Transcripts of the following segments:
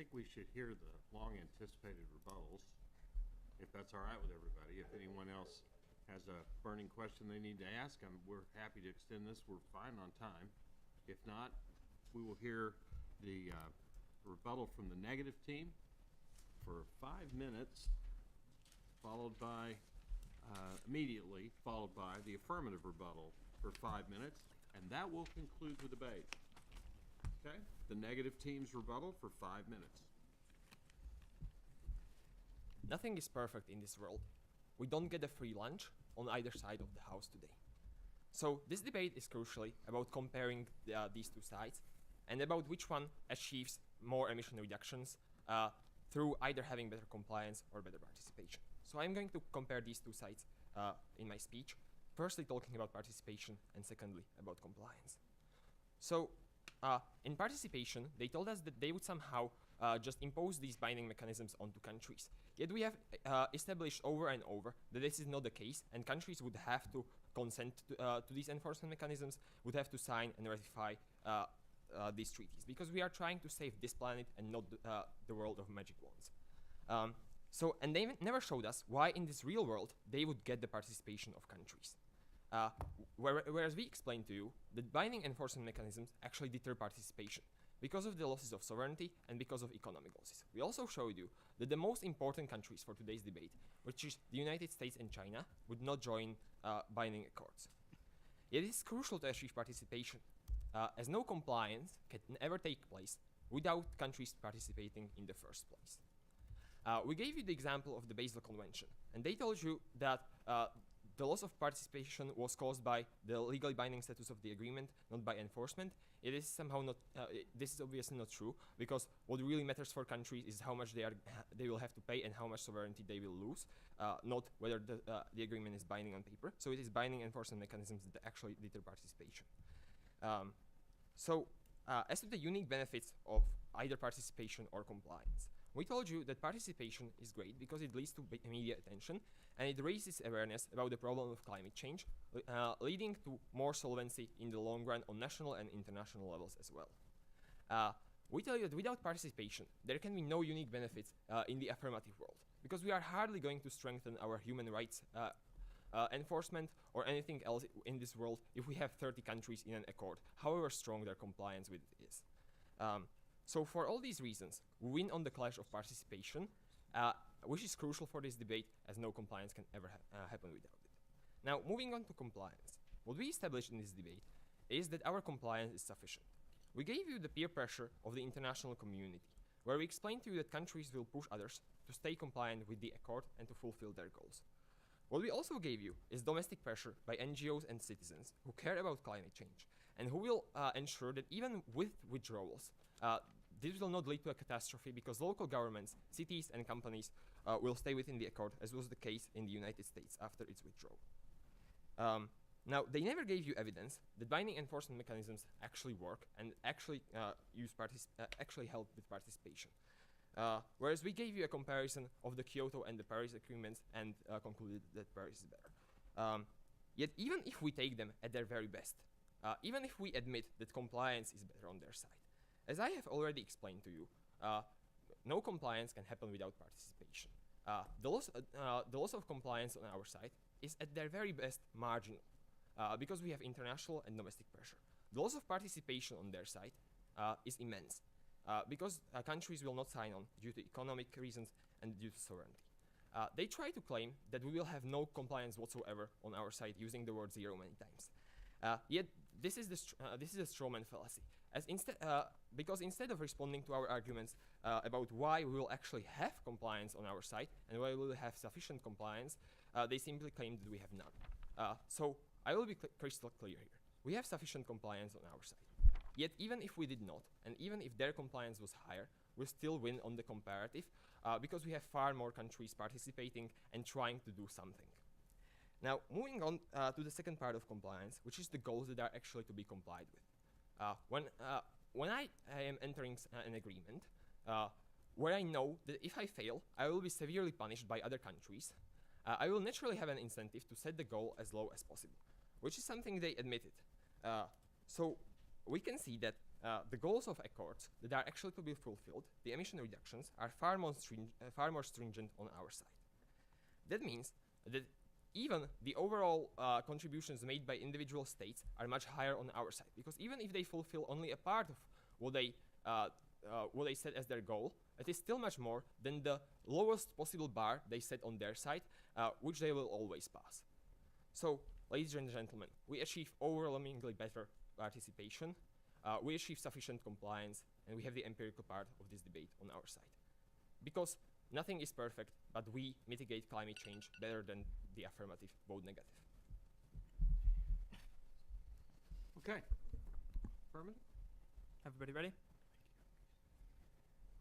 think we should hear the long-anticipated rebuttals, if that's all right with everybody. If anyone else has a burning question they need to ask, we're happy to extend this. We're fine on time. If not, we will hear the rebuttal from the negative team for 5 minutes, followed by, immediately followed by the affirmative rebuttal for 5 minutes, and that will conclude the debate. Okay? The negative team's rebuttal for 5 minutes. Nothing is perfect in this world. We don't get a free lunch on either side of the house today. So this debate is crucially about comparing these two sides and about which one achieves more emission reductions through either having better compliance or better participation. So I'm going to compare these two sides in my speech, firstly talking about participation and secondly about compliance. So in participation, they told us that they would somehow just impose these binding mechanisms onto countries. Yet we have established over and over that this is not the case, and countries would have to consent to these enforcement mechanisms, would have to sign and ratify these treaties, because we are trying to save this planet and not the world of magic wands. And they never showed us why in this real world they would get the participation of countries. Whereas we explained to you that binding enforcement mechanisms actually deter participation because of the losses of sovereignty and because of economic losses. We also showed you that the most important countries for today's debate, which is the United States and China, would not join binding accords. It is crucial to achieve participation, as no compliance can ever take place without countries participating in the first place. We gave you the example of the Basel Convention, and they told you that the loss of participation was caused by the legally binding status of the agreement, not by enforcement. It is somehow not. This is obviously not true, because what really matters for countries is how much they will have to pay and how much sovereignty they will lose, not whether the agreement is binding on paper. So it is binding enforcement mechanisms that actually deter participation. As to the unique benefits of either participation or compliance, we told you that participation is great because it leads to media attention and it raises awareness about the problem of climate change, leading to more solvency in the long run on national and international levels as well. We tell you that without participation, there can be no unique benefits in the affirmative world, because we are hardly going to strengthen our human rights enforcement or anything else in this world if we have 30 countries in an accord, however strong their compliance with it is. So for all these reasons, we win on the clash of participation, which is crucial for this debate, as no compliance can ever happen without it. Now, moving on to compliance. What we established in this debate is that our compliance is sufficient. We gave you the peer pressure of the international community, where we explained to you that countries will push others to stay compliant with the accord and to fulfill their goals. What we also gave you is domestic pressure by NGOs and citizens who care about climate change and who will ensure that even with withdrawals, this will not lead to a catastrophe, because local governments, cities and companies will stay within the accord, as was the case in the United States after its withdrawal. Now, they never gave you evidence that binding enforcement mechanisms actually work and actually actually help with participation. Whereas we gave you a comparison of the Kyoto and the Paris agreements and concluded that Paris is better. Yet even if we take them at their very best, even if we admit that compliance is better on their side, as I have already explained to you, no compliance can happen without participation. The loss of compliance on our side is at their very best marginal, because we have international and domestic pressure. The loss of participation on their side is immense, because countries will not sign on due to economic reasons and due to sovereignty. They try to claim that we will have no compliance whatsoever on our side, using the word zero many times. Yet this is a strawman fallacy, because instead of responding to our arguments about why we will actually have compliance on our side and why we will have sufficient compliance, they simply claim that we have none. So I will be crystal clear here. We have sufficient compliance on our side. Yet even if we did not, and even if their compliance was higher, we still win on the comparative, because we have far more countries participating and trying to do something. Now, moving on to the second part of compliance, which is the goals that are actually to be complied with. When I am entering an agreement, where I know that if I fail, I will be severely punished by other countries, I will naturally have an incentive to set the goal as low as possible, which is something they admitted. So we can see that the goals of accords that are actually to be fulfilled, the emission reductions, are far more stringent on our side. That means that even the overall contributions made by individual states are much higher on our side, because even if they fulfill only a part of what they set as their goal, it is still much more than the lowest possible bar they set on their side, which they will always pass. So, ladies and gentlemen, we achieve overwhelmingly better participation, we achieve sufficient compliance, and we have the empirical part of this debate on our side. Because nothing is perfect, but we mitigate climate change better than the affirmative vote negative. Okay. Furman? Everybody ready?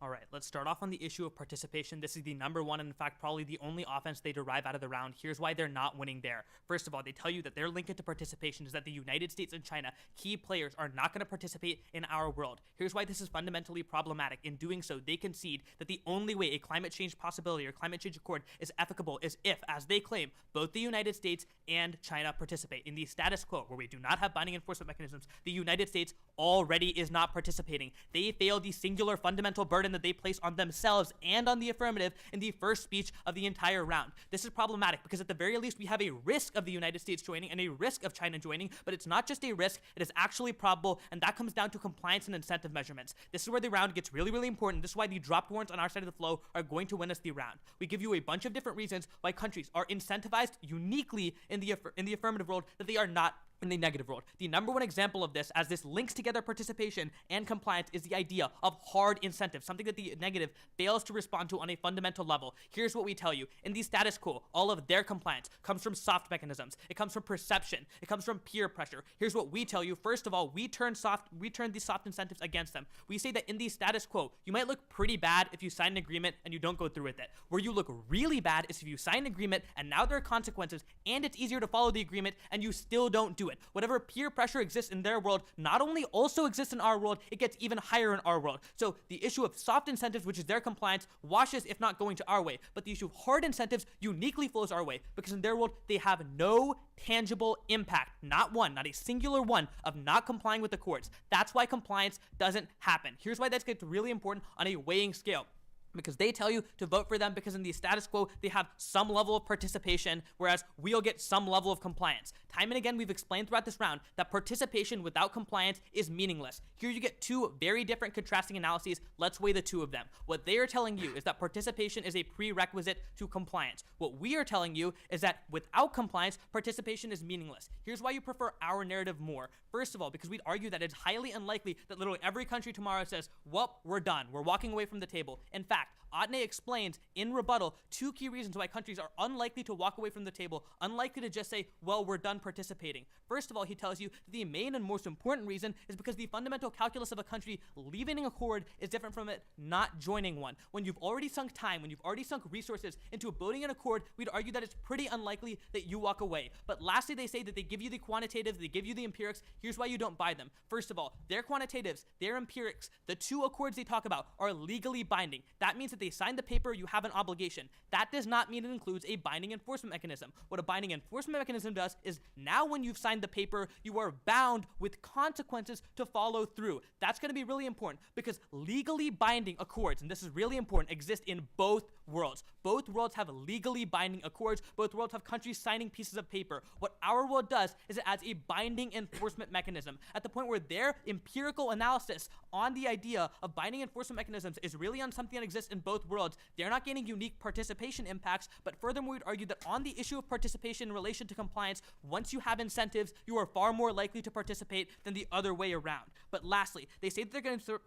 All right, let's start off on the issue of participation. This is the number one, and in fact, probably the only offense they derive out of the round. Here's why they're not winning there. First of all, they tell you that their link to participation is that the United States and China, key players, are not going to participate in our world. Here's why this is fundamentally problematic. In doing so, they concede that the only way a climate change possibility or climate change accord is applicable is if, as they claim, both the United States and China participate. In the status quo, where we do not have binding enforcement mechanisms, the United States already is not participating. They fail the singular fundamental burden that they place on themselves and on the affirmative in the first speech of the entire round. This is problematic because at the very least we have a risk of the United States joining and a risk of China joining, but it's not just a risk, it is actually probable, and that comes down to compliance and incentive measurements. This is where the round gets really, really important. This is why the dropped warrants on our side of the flow are going to win us the round. We give you a bunch of different reasons why countries are incentivized uniquely in the affirmative world that they are not in the negative world. The number one example of this, as this links together participation and compliance, is the idea of hard incentives, something that the negative fails to respond to on a fundamental level. Here's what we tell you. In the status quo, all of their compliance comes from soft mechanisms. It comes from perception. It comes from peer pressure. Here's what we tell you. First of all, we turn these soft incentives against them. We say that in the status quo, you might look pretty bad if you sign an agreement and you don't go through with it. Where you look really bad is if you sign an agreement and now there are consequences and it's easier to follow the agreement and you still don't do it. Whatever peer pressure exists in their world not only also exists in our world, it gets even higher in our world. So the issue of soft incentives, which is their compliance, washes if not going to our way. But the issue of hard incentives uniquely flows our way because in their world, they have no tangible impact, not one, not a singular one, of not complying with the courts. That's why compliance doesn't happen. Here's why that gets really important on a weighing scale. Because they tell you to vote for them because in the status quo, they have some level of participation, whereas we'll get some level of compliance. Time and again, we've explained throughout this round that participation without compliance is meaningless. Here you get two very different contrasting analyses. Let's weigh the two of them. What they are telling you is that participation is a prerequisite to compliance. What we are telling you is that without compliance, participation is meaningless. Here's why you prefer our narrative more. First of all, because we'd argue that it's highly unlikely that literally every country tomorrow says, well, we're done. We're walking away from the table. In fact, Otney explains in rebuttal two key reasons why countries are unlikely to walk away from the table, unlikely to just say, well, we're done participating. First of all, he tells you that the main and most important reason is because the fundamental calculus of a country leaving an accord is different from it not joining one. When you've already sunk time, when you've already sunk resources into building an accord, we'd argue that it's pretty unlikely that you walk away. But lastly, they say that they give you the quantitatives, they give you the empirics. Here's why you don't buy them. First of all, their quantitatives, their empirics, the two accords they talk about are legally binding. That means that they sign the paper, you have an obligation. That does not mean it includes a binding enforcement mechanism. What a binding enforcement mechanism does is now when you've signed the paper, you are bound with consequences to follow through. That's going to be really important because legally binding accords, and this is really important, exist in both worlds. Both worlds have legally binding accords. Both worlds have countries signing pieces of paper. What our world does is it adds a binding enforcement mechanism at the point where their empirical analysis on the idea of binding enforcement mechanisms is really on something that exists in both worlds. They're not gaining unique participation impacts, but furthermore, we'd argue that on the issue of participation in relation to compliance, once you have incentives, you are far more likely to participate than the other way around. But lastly, they say that they're going to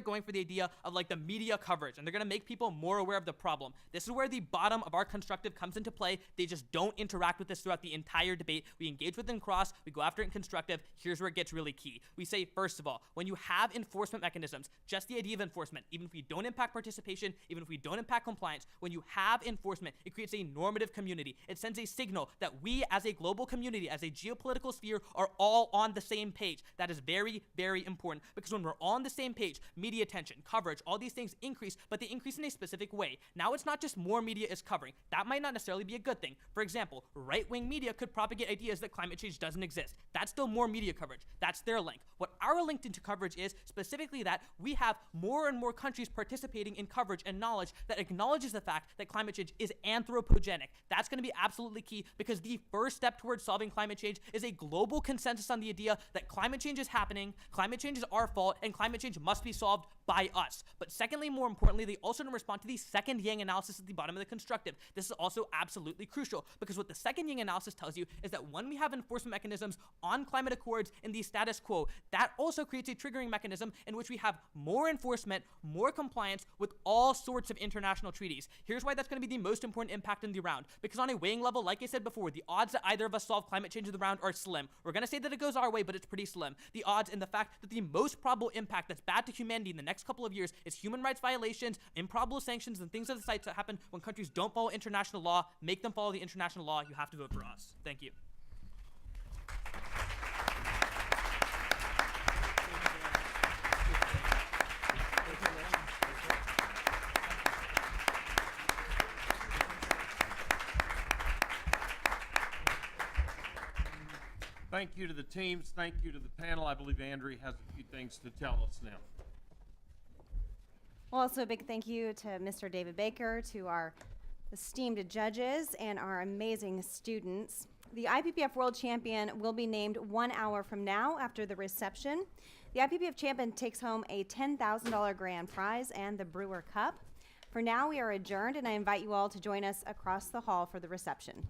going for the idea of like the media coverage and they're going to make people more aware of the problem. This is where the bottom of our constructive comes into play. They just don't interact with this throughout the entire debate. We engage with it in cross, we go after it in constructive. Here's where it gets really key. We say, first of all, when you have enforcement mechanisms, just the idea of enforcement, even if we don't impact participation, even if we don't impact compliance, when you have enforcement, it creates a normative community. It sends a signal that we as a global community, as a geopolitical sphere, are all on the same page. That is very, very important because when we're all on the same page, page, media attention, coverage, all these things increase, but they increase in a specific way. Now it's not just more media is covering. That might not necessarily be a good thing. For example, right-wing media could propagate ideas that climate change doesn't exist. That's still more media coverage. That's their link. What our link into coverage is specifically that we have more and more countries participating in coverage and knowledge that acknowledges the fact that climate change is anthropogenic. That's going to be absolutely key, because the first step towards solving climate change is a global consensus on the idea that climate change is happening, climate change is our fault, and climate change must be solved by us. But secondly, more importantly, they also don't respond to the second Yang analysis at the bottom of the constructive. This is also absolutely crucial, because what the second Yang analysis tells you is that when we have enforcement mechanisms on climate accords in the status quo, that also creates a triggering mechanism in which we have more enforcement, more compliance with all sorts of international treaties. Here's why that's going to be the most important impact in the round, because on a weighing level, like I said before, the odds that either of us solve climate change in the round are slim. We're going to say that it goes our way, but it's pretty slim. The odds and the fact that the most probable impact that's bad to humanity in the next couple of years is human rights violations, improbable sanctions, and things of the sites that happen when countries don't follow international law. Make them follow the international law. You have to vote for us. Thank you. Thank you to the teams. Thank you to the panel. I believe Andrea has a few things to tell us now. Well, also a big thank you to Mr. David Baker, to our esteemed judges, and our amazing students. The IPPF World Champion will be named 1 hour from now after the reception. The IPPF Champion takes home a $10,000 grand prize and the Brewer Cup. For now, we are adjourned, and I invite you all to join us across the hall for the reception.